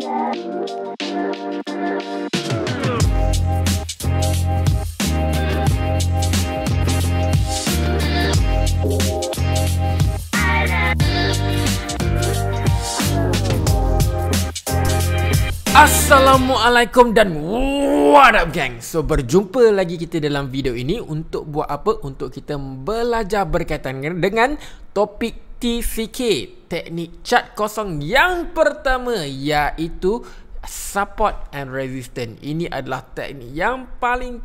Assalamualaikum dan what up gang. So berjumpa lagi kita dalam video ini untuk buat apa? Untuk kita belajar berkaitan dengan topik TCK, teknik cat kosong yang pertama, iaitu support and resistance. Ini adalah teknik yang paling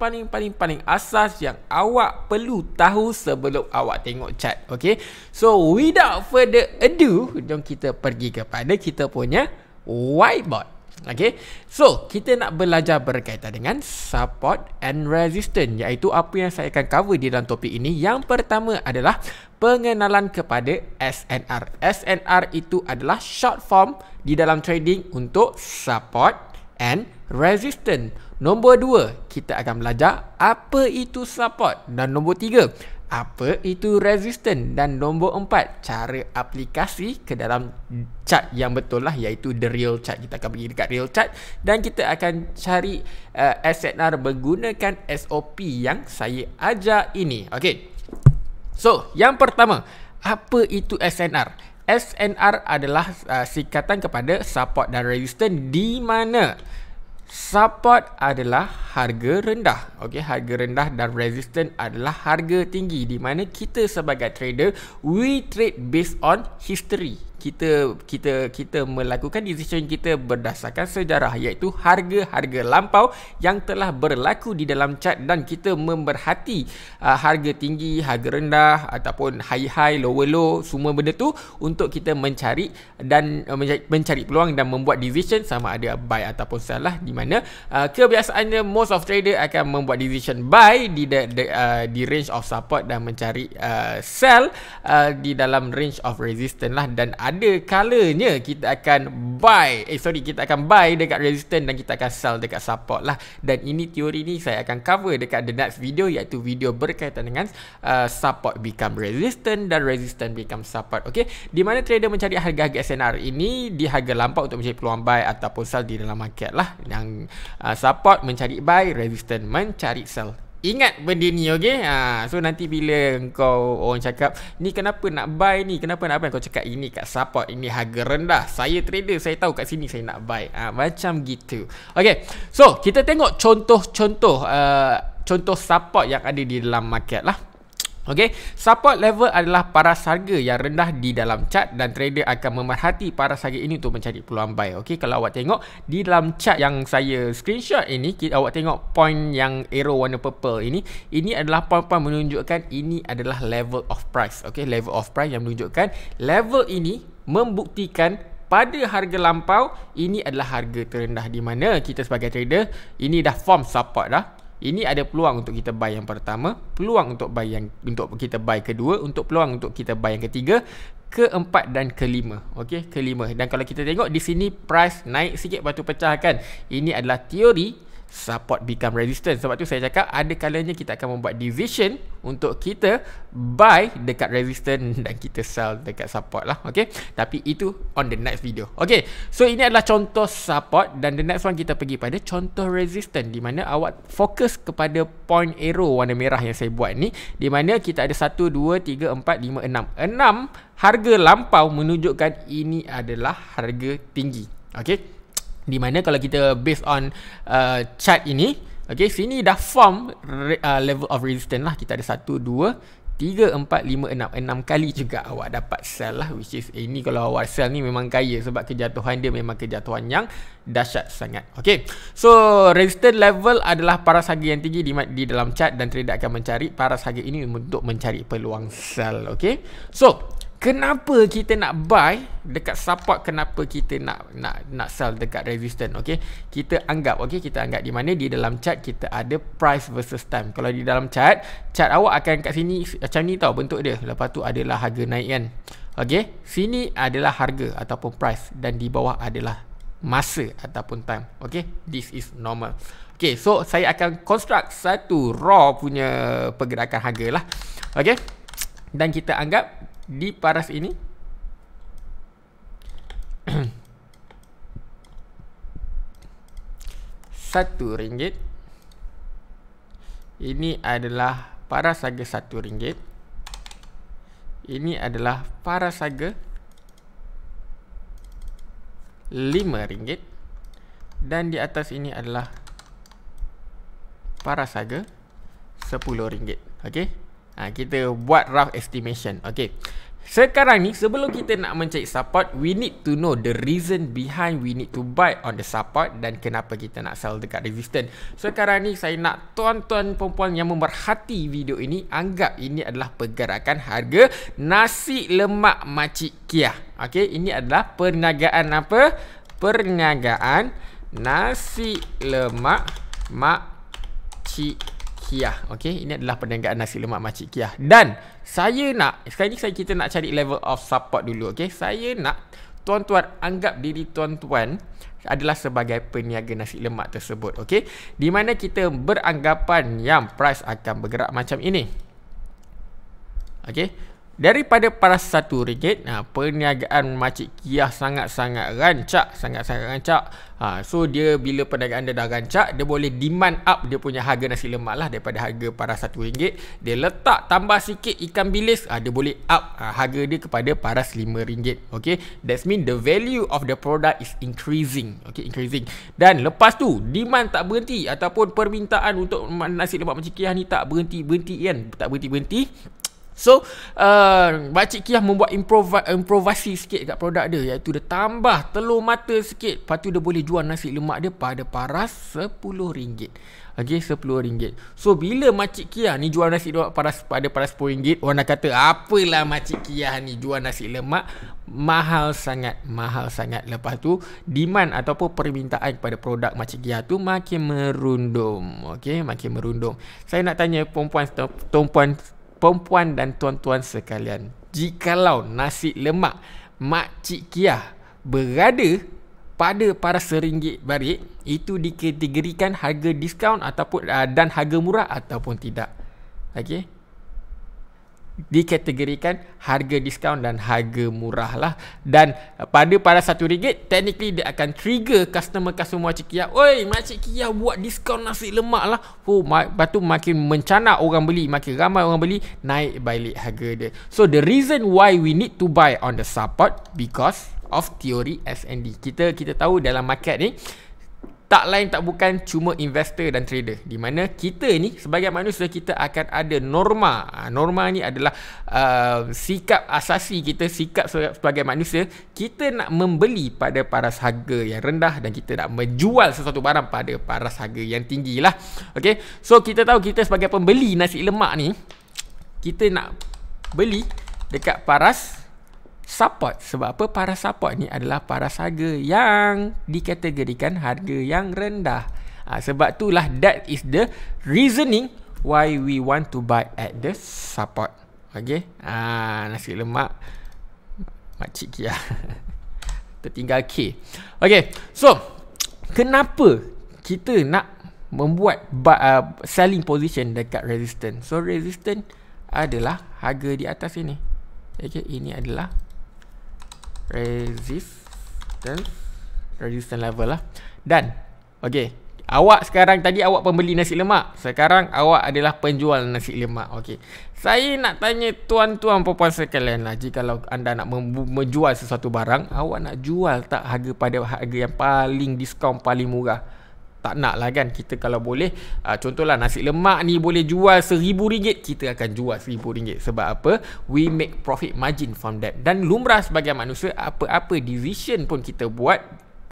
asas yang awak perlu tahu sebelum awak tengok cat. Okay, so without further ado, jom kita pergi kepada kita punya whiteboard. Okay, so kita nak belajar berkaitan dengan support and resistance, iaitu apa yang saya akan cover di dalam topik ini. Yang pertama adalah pengenalan kepada SNR. SNR itu adalah short form di dalam trading untuk support and resistance. Nombor 2, kita akan belajar apa itu support. Dan nombor 3, apa itu resistance. Dan nombor 4, cara aplikasi ke dalam chart yang betul lah, iaitu the real chart. Kita akan pergi dekat real chart dan kita akan cari SNR menggunakan SOP yang saya ajar ini. Okay, so yang pertama, apa itu SNR? SNR adalah singkatan kepada support dan resistance, di mana support adalah harga rendah, okey, harga rendah, dan resistance adalah harga tinggi, di mana kita sebagai trader we trade based on history. Kita melakukan decision kita berdasarkan sejarah, iaitu harga-harga lampau yang telah berlaku di dalam chart, dan kita memerhati harga tinggi, harga rendah, ataupun high, low, semua benda tu untuk kita mencari peluang dan membuat decision sama ada buy ataupun sell lah, di mana kebiasaannya most of trader akan membuat decision buy di range of support dan mencari sell di dalam range of resistance lah. Dan ada kalanya kita akan buy dekat resistance dan kita akan sell dekat support lah. Dan ini teori ni saya akan cover dekat the next video, iaitu video berkaitan dengan support become resistance dan resistance become support. Okay, di mana trader mencari harga-harga SNR ini di harga lampau untuk mencari peluang buy ataupun sell di dalam market lah. Yang support mencari buy, resistance mencari sell. Ingat benda ni, okey? So nanti bila kau orang cakap, ni kenapa nak buy ni, kenapa nak buy, kau cakap ini kat support, ini harga rendah, saya trader, saya tahu kat sini saya nak buy. Macam gitu. Okey, so kita tengok contoh support yang ada di dalam market lah. Okay, support level adalah paras harga yang rendah di dalam chart, dan trader akan memerhati paras harga ini untuk mencari peluang buy. Okay, kalau awak tengok di dalam chart yang saya screenshot ini, awak tengok point yang arrow warna purple ini adalah point-point menunjukkan ini adalah level of price. Okay, level of price yang menunjukkan level ini membuktikan pada harga lampau ini adalah harga terendah, di mana kita sebagai trader ini dah form support dah. Ini ada peluang untuk kita buy yang pertama, peluang untuk kita buy kedua, untuk peluang untuk kita buy yang ketiga, keempat dan kelima. Okey, kelima. Dan kalau kita tengok di sini price naik sikit lepas tu pecahkan. Ini adalah teori support become resistance. Sebab tu saya cakap ada kalanya kita akan membuat decision untuk kita buy dekat resistance dan kita sell dekat support lah. Okay, tapi itu on the next video. Okay, so ini adalah contoh support, dan the next one kita pergi pada contoh resistance, di mana awak fokus kepada point arrow warna merah yang saya buat ni, di mana kita ada 1, 2, 3, 4, 5, 6 harga lampau menunjukkan ini adalah harga tinggi. Okay, di mana kalau kita based on chart ini, okay, sini dah form level of resistance lah. Kita ada 1, 2, 3, 4, 5, 6 kali juga awak dapat sell lah, which is ini kalau awak sell ni memang kaya, sebab kejatuhan dia memang kejatuhan yang dahsyat sangat. Okay, so resistance level adalah paras harga yang tinggi di dalam chart, dan trader akan mencari paras harga ini untuk mencari peluang sell. Okay, so kenapa kita nak buy dekat support, kenapa kita nak sell dekat resistance? Okey, kita anggap di mana di dalam chart kita ada price versus time. Kalau di dalam chart awak akan kat sini macam ni tau bentuk dia. Lepas tu adalah harga naik kan. Okey, sini adalah harga ataupun price, dan di bawah adalah masa ataupun time. Okey, this is normal. Okey, so saya akan construct satu raw punya pergerakan harga lah. Okey, dan kita anggap di paras ini RM1. Ini adalah paras harga RM1. Ini adalah paras harga RM5. Dan di atas ini adalah paras harga RM10. Okey. Kita buat rough estimation. Okey. Sekarang ni sebelum kita nak mencari support, we need to know the reason behind we need to buy on the support dan kenapa kita nak sell dekat resistance. Sekarang ni saya nak tuan-tuan perempuan yang memerhati video ini anggap ini adalah pergerakan harga nasi lemak Makcik Kia. Okey, ini adalah perniagaan apa? Perniagaan nasi lemak Makcik Kia. Okey, ini adalah perniagaan nasi lemak Makcik Kia. Dan saya nak, sekarang ni kita nak cari level of support dulu. Okey, saya nak tuan-tuan anggap diri tuan-tuan adalah sebagai peniaga nasi lemak tersebut. Okey, di mana kita beranggapan yang price akan bergerak macam ini. Okey, daripada paras RM1, perniagaan Makcik Kia sangat-sangat rancak, sangat-sangat rancak. So dia bila perniagaan dia dah rancak, dia boleh demand up dia punya harga nasi lemak lah daripada harga paras RM1. Dia letak tambah sikit ikan bilis, dia boleh up harga dia kepada paras RM5. Okay, that means the value of the product is increasing. Okay, increasing. Dan lepas tu demand tak berhenti ataupun permintaan untuk nasi lemak Makcik Kia ni tak berhenti-berhenti kan, tak berhenti-berhenti. So, Makcik Kia membuat improvasi sikit kat produk dia, iaitu dia tambah telur mata sikit. Lepas tu dia boleh jual nasi lemak dia pada paras RM10. Okay, RM10. So, bila Makcik Kia ni jual nasi lemak pada paras RM10, orang dah kata, apalah Makcik Kia ni jual nasi lemak mahal sangat, mahal sangat. Lepas tu, demand ataupun permintaan kepada produk Makcik Kia tu makin merundum. Okay, makin merundum. Saya nak tanya perempuan dan tuan-tuan sekalian, jikalau nasi lemak Makcik Kia berada pada paras RM1 barit, itu dikategorikan harga diskaun ataupun dan harga murah ataupun tidak? Okey, dikategorikan harga diskaun dan harga murah lah. Dan pada paras RM1, technically dia akan trigger customer-customer Makcik Kia. Oi, Makcik Kia buat diskaun nasi lemak lah. Lepas tu makin mencanak orang beli, makin ramai orang beli, naik balik harga dia. So the reason why we need to buy on the support because of teori S&D. Kita tahu dalam market ni tak lain tak bukan cuma investor dan trader, di mana kita ni sebagai manusia kita akan ada norma. Norma ni adalah sikap asasi kita, sikap sebagai manusia. Kita nak membeli pada paras harga yang rendah dan kita nak menjual sesuatu barang pada paras harga yang tinggi lah. Okay, so kita tahu kita sebagai pembeli nasi lemak ni, kita nak beli dekat paras support. Sebab apa? Paras support ni adalah paras harga yang dikategorikan harga yang rendah. Sebab itulah that is the reasoning why we want to buy at the support. Okay, nasi lemak Makcik Kia tertinggal K. Okay, so kenapa kita nak membuat selling position dekat resistance? So resistance adalah harga di atas ini. Okay, ini adalah resistance level lah. Dan okey, awak sekarang, tadi awak pembeli nasi lemak, sekarang awak adalah penjual nasi lemak. Okey, saya nak tanya tuan-tuan perempuan sekalian lah, jikalau anda nak menjual sesuatu barang, awak nak jual tak harga pada harga yang paling diskaun, paling murah? Tak nak lah kan. Kita kalau boleh, contohlah nasi lemak ni boleh jual RM1,000, kita akan jual RM1,000. Sebab apa? We make profit margin from that. Dan lumrah sebagai manusia, apa-apa decision pun kita buat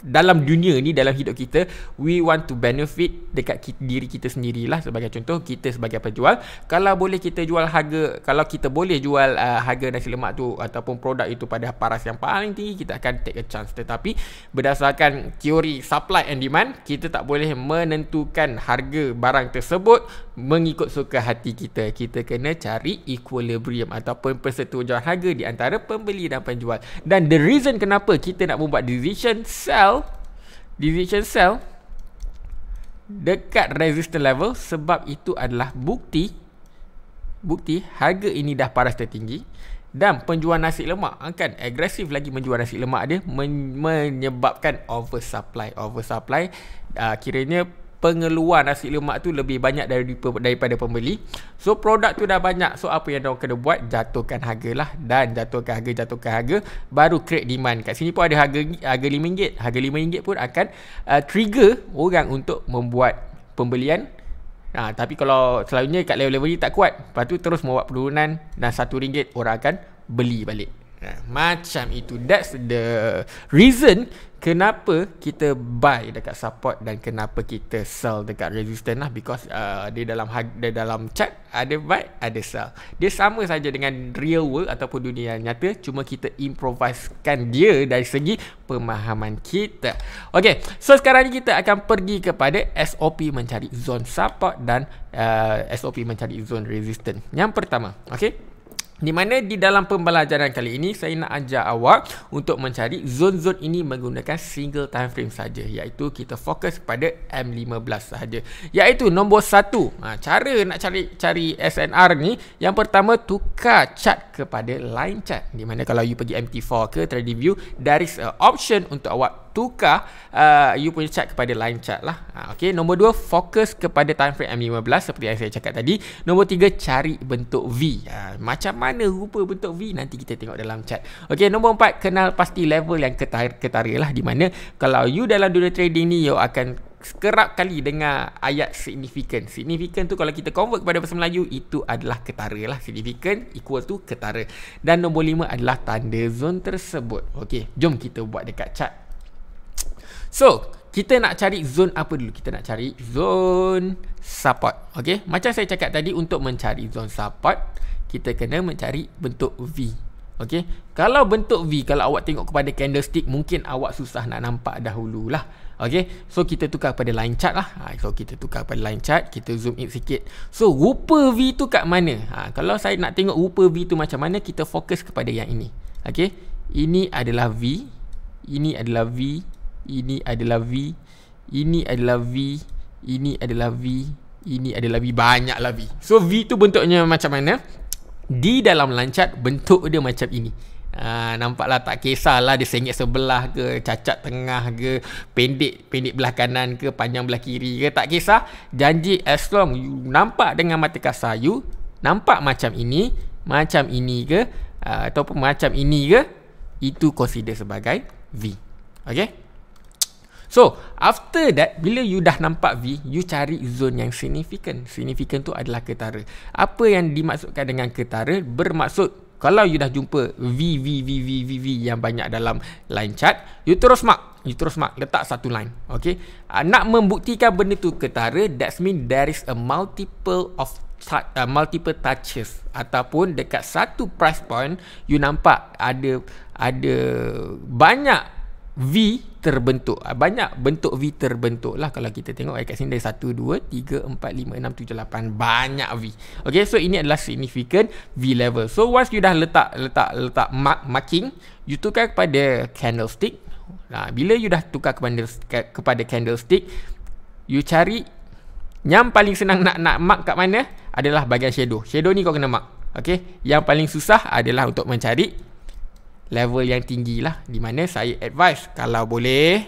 dalam dunia ni, dalam hidup kita, we want to benefit dekat diri kita sendirilah. Sebagai contoh, kita sebagai penjual, kalau boleh kita jual harga, kalau kita boleh jual harga nasi lemak tu ataupun produk itu pada paras yang paling tinggi, kita akan take a chance. Tetapi berdasarkan teori supply and demand, kita tak boleh menentukan harga barang tersebut mengikut suka hati kita. Kita kena cari equilibrium ataupun persetujuan harga di antara pembeli dan penjual. Dan the reason kenapa kita nak membuat decision sell dekat resistance level, sebab itu adalah bukti harga ini dah paras tertinggi dan penjual nasi lemak akan agresif lagi menjual nasi lemak dia, menyebabkan oversupply. Kiranya pengeluar nasi lemak tu lebih banyak daripada pembeli. So produk tu dah banyak, so apa yang diorang kena buat, jatuhkan harga lah. Dan jatuhkan harga baru create demand. Kat sini pun ada harga RM5. Harga RM5 pun akan trigger orang untuk membuat pembelian. Tapi kalau selalunya kat level-level ni tak kuat, lepas tu terus membuat penurunan dan RM1 orang akan beli balik. Macam itu. That's the reason kenapa kita buy dekat support dan kenapa kita sell dekat resistance lah. Because dia dalam chart ada buy, ada sell. Dia sama saja dengan real world ataupun dunia nyata, cuma kita improvisekan dia dari segi pemahaman kita. Okay, so sekarang ni kita akan pergi kepada SOP mencari zone support dan SOP mencari zone resistance. Yang pertama, okay, di mana di dalam pembelajaran kali ini saya nak ajar awak untuk mencari zon-zon ini menggunakan single time frame saja, iaitu kita fokus kepada M15 sahaja. Iaitu nombor 1, cara nak cari SNR ni, yang pertama tukar chart kepada line chart. Di mana kalau you pergi MT4 ke TradingView, there is a option untuk awak tukar you punya chart kepada line chart lah. Okay, nombor 2, fokus kepada time frame M15 seperti yang saya cakap tadi. Nombor 3, cari bentuk V. Macam mana rupa bentuk V nanti kita tengok dalam chart. Okay, nombor 4, kenal pasti level yang ketara lah. Di mana kalau you dalam dunia trading ni, you akan kerap kali dengar ayat signifikan. Signifikan tu kalau kita convert kepada bahasa Melayu, itu adalah ketara lah. Signifikan equal to ketara. Dan nombor 5 adalah tanda zone tersebut. Okay, jom kita buat dekat chart. So, kita nak cari zone apa dulu? Kita nak cari zone support. Okay, macam saya cakap tadi, untuk mencari zone support, kita kena mencari bentuk V. Okay, kalau bentuk V, kalau awak tengok kepada candlestick, mungkin awak susah nak nampak dahululah. Okay, so kita tukar kepada line chart lah. So kita tukar kepada line chart, kita zoom in sikit. So rupa V tu kat mana? Kalau saya nak tengok rupa V tu macam mana, kita fokus kepada yang ini. Okay, ini adalah V, ini adalah V, ini adalah V, ini adalah V, ini adalah V, ini adalah V. Banyaklah V. So V tu bentuknya macam mana? Di dalam line chart bentuk dia macam ini. Nampaklah, tak kisahlah dia sengit sebelah ke, cacat tengah ke, pendek belah kanan ke, panjang belah kiri ke, tak kisah. Janji as long you nampak dengan mata kasar, you nampak macam ini ke, ataupun macam ini ke, itu consider sebagai V. Okay, so after that, bila you dah nampak V, you cari zone yang signifikan. Signifikan tu adalah ketara. Apa yang dimaksudkan dengan ketara? Bermaksud kalau you dah jumpa V yang banyak dalam line chart, you terus mark, letak satu line. Okay, nak membuktikan benda tu ketara, that means there is a multiple touches, ataupun dekat satu price point you nampak ada banyak V terbentuk. Banyak bentuk V terbentuk lah. Kalau kita tengok kat sini, dari 1, 2, 3, 4, 5, 6, 7, 8. Banyak V. Okay, so ini adalah significant V level. So once you dah letak marking, you tukar kepada candlestick. Bila you dah tukar kepada candlestick, you cari yang paling senang nak mark kat mana adalah bahagian shadow. Shadow ni kau kena mark. Okay, yang paling susah adalah untuk mencari level yang tinggi lah, di mana saya advise kalau boleh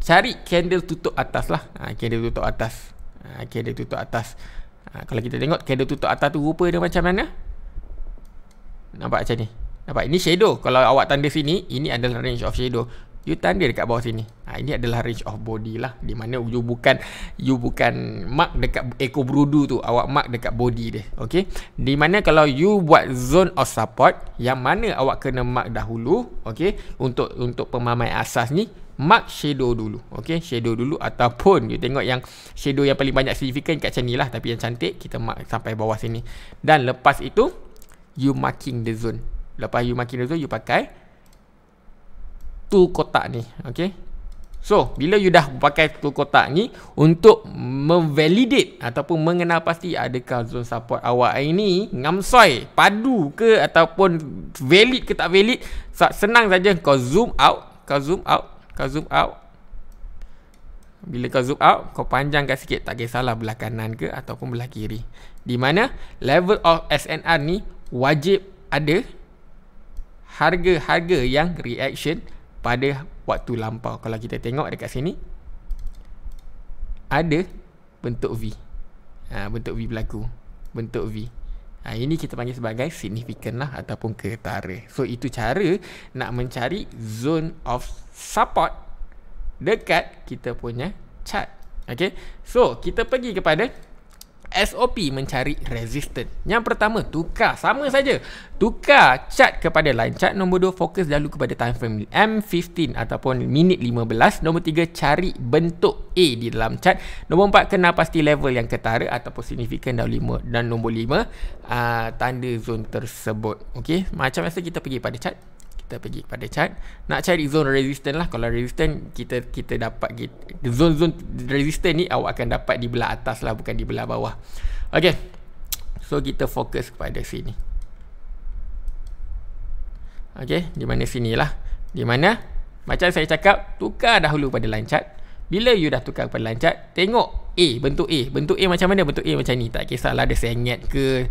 cari candle tutup atas lah. Candle tutup atas. Kalau kita tengok candle tutup atas tu rupa dia macam mana, nampak macam ni. Nampak, ini shadow. Kalau awak tanda sini, ini adalah range of shadow. You tanda dekat bawah sini. Ini adalah range of body lah, di mana you bukan mark dekat echo brudu tu, awak mark dekat body dia. Okay, di mana kalau you buat zone of support, yang mana awak kena mark dahulu. Okay, untuk pemahaman asas ni, mark shadow dulu. Okay, shadow dulu, ataupun you tengok yang shadow yang paling banyak signifikan kat sini lah, tapi yang cantik kita mark sampai bawah sini. Dan lepas itu you marking the zone. Lepas you marking the zone, you pakai tool kotak ni. Okay, so bila you dah pakai tool kotak ni untuk memvalidate ataupun mengenal pasti adakah zone support awak ini ngamsoi, padu ke, ataupun valid ke tak valid, senang saja kau zoom out. Bila kau zoom out, kau panjangkan sikit, tak kisahlah belah kanan ke ataupun belah kiri, di mana level of SNR ni wajib ada harga-harga yang reaction pada waktu lampau. Kalau kita tengok dekat sini, ada bentuk V. Bentuk V berlaku. Bentuk V. Ini kita panggil sebagai significant lah ataupun ketara. So itu cara nak mencari zone of support dekat kita punya chart. Okay. So kita pergi kepada SOP mencari resistance. Yang pertama, tukar. Sama saja. Tukar chart kepada line chart. Nombor 2, fokus dahulu kepada time frame M15 ataupun minit 15. Nombor 3, cari bentuk A di dalam chart. Nombor 4, kenal pasti level yang ketara ataupun signifikan. Dan nombor 5, tanda zone tersebut. Okey, macam biasa kita pergi pada chart. Kita pergi kepada chart. Nak cari zone resistance lah. Kalau resistance kita dapat zone resistance ni awak akan dapat di belah atas lah, bukan di belah bawah. Okay. So kita fokus kepada sini. Okay. Di mana sini lah. Di mana macam saya cakap, tukar dahulu pada line chart. Bila you dah tukar pada line chart, tengok A, bentuk A. Bentuk A macam mana? Bentuk A macam ni. Tak kisahlah ada sengit ke,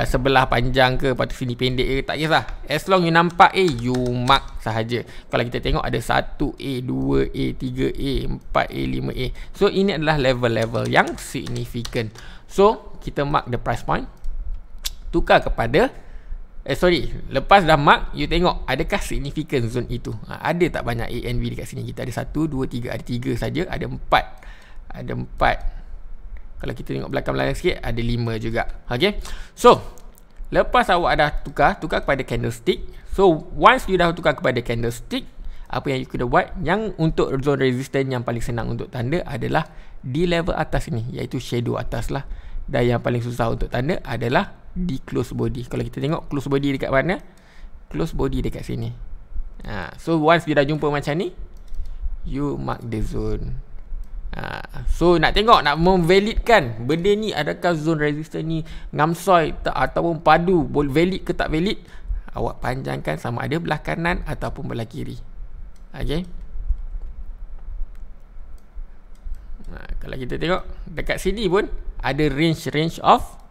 sebelah panjang ke, lepas tu sini pendek ke, tak kisah. As long you nampak A, you mark sahaja. Kalau kita tengok ada 1A, 2A, 3A, 4A, 5A. So ini adalah level-level yang signifikan. So kita mark the price point. Tukar kepada lepas dah mark, you tengok adakah significant zone itu. Ada tak banyak ANV dekat sini? Kita ada 1, 2, 3. Ada 3 saja. Ada 4. Ada 4. Kalau kita tengok belakang-belakang sikit, ada 5 juga. Okay. So lepas awak dah tukar kepada candlestick. So once you dah tukar kepada candlestick, apa yang you kena buat, yang untuk zone resistance yang paling senang untuk tanda adalah di level atas ni, iaitu shadow atas lah. Dan yang paling susah untuk tanda adalah di close body. Kalau kita tengok close body dekat mana? Close body dekat sini. So once you dah jumpa macam ni, you mark the zone. So nak tengok, nak memvalidkan benda ni, adakah zone resistance ni ngamsoi tak ataupun padu, valid ke tak valid, awak panjangkan sama ada belah kanan ataupun belah kiri. Okay. Kalau kita tengok dekat sini pun ada range of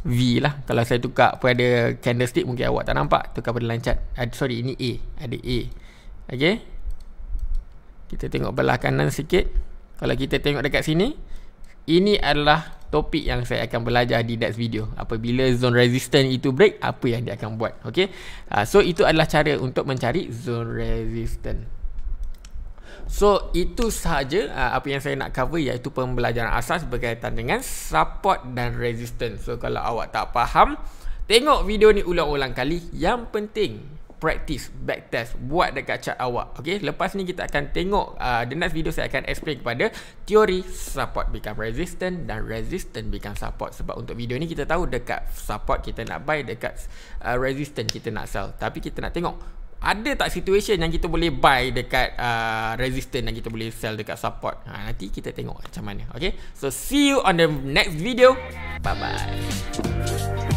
V lah. Kalau saya tukar pada candlestick, mungkin awak tak nampak. Tukar pada line chart, ini A. Ada A. Okay. Kita tengok belah kanan sikit. Kalau kita tengok dekat sini, ini adalah topik yang saya akan belajar di next video. Apabila zone resistance itu break, apa yang dia akan buat. Okay. So itu adalah cara untuk mencari zone resistance. So itu sahaja apa yang saya nak cover, iaitu pembelajaran asas berkaitan dengan support dan resistance. So kalau awak tak faham, tengok video ni ulang-ulang kali. Yang penting practice, backtest, buat dekat chart awak. Okay, lepas ni kita akan tengok the next video saya akan explain kepada teori support become resistance dan resistance become support. Sebab untuk video ni kita tahu dekat support kita nak buy, dekat resistance kita nak sell. Tapi kita nak tengok ada tak situation yang kita boleh buy dekat resistance dan kita boleh sell dekat support. Nanti kita tengok macam mana. Okay, so see you on the next video. Bye bye.